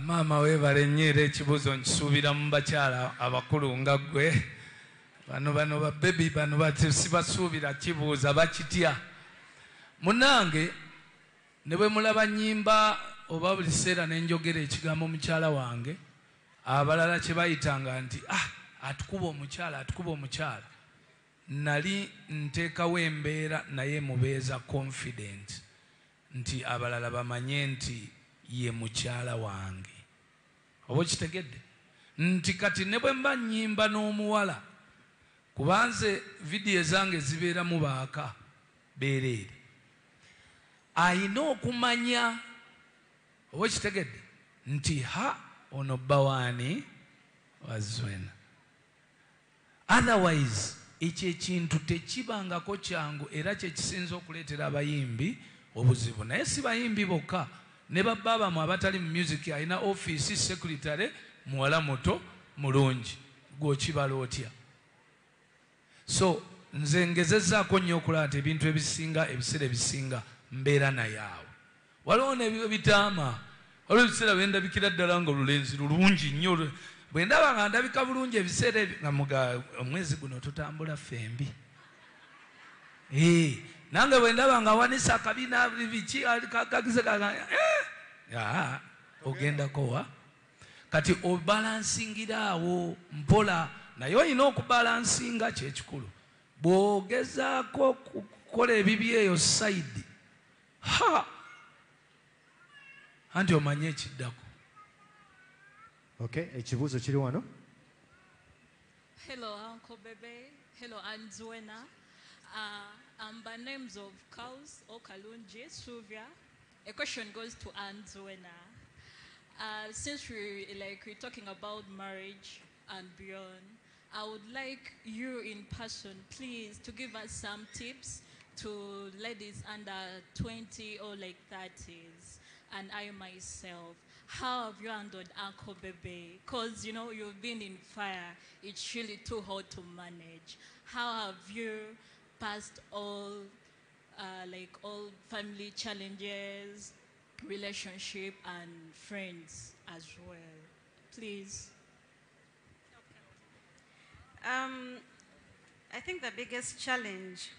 Maama weebale nnyo era ekibuuzo nkisuubira mu bakyala abakulu nga ggwe. Bano babebi bano sibasuubira kibuuza bakitya. Munnange ne bwe mulaba nnyimba oba buli kiseera ne njogera ekigambo mukyala wange, abalala kye bayitanga nti atukuba omukyala. Nali nteekawo embeera naye mubeeza confident nti abalala bamanye nti ye mukyala wange. Oba kitegedde nti kati ne bwe mba nnyimba n'omuwala, kubanze vidiyo zange zibeera mu baaka beereere, ayina okumanya, oba kitegedde nti ono bba waani Wazwena. Otherwise ekyo ekintu tekibangako kyangu era kye kisinza okuleetera abayimbi obuzibu. Naye si bayimbi bokka, ne babbaabamwe abatali mu music alina ofiisi secretary muwala muto mulungi, gw'okibala otya? So nze ngezezzaako nnyo okulaba nti ebintu ebisinga ebiseera ebisinga mbeera naye awo. Waliwo n'ebyo bitaama, waliwo ebiseera bye ndabikira ddala nga olulenzi lulungi nnyo. Bwe ndaba nga ndabika bulungi ebiseera nga muga omwezi guno tutambula fembi. Nange bwe ndaba nga wanisa akabina biki kagize ogendako wa? Kati obalansingira awo mpola, naye olina okubalansinga kyekikulu. Bw'ogezaako kukola ebibi eyo sayidi, anti omanye ekiddako. Okay, ekibuuzo kiri wano. Hello, Uncle Bebe. Hello, Anzwena. By names of Kaus or Kalunji, Suvia. A question goes to Anzwena. Since we're talking about marriage and beyond, I would like you in person, please, to give us some tips to ladies under 20 or 30s, and I myself. How have you handled Uncle Bebe? Because, you've been in fire. It's really too hard to manage. How have you passed all family challenges, relationship, and friends as well? Please. I think the biggest challenge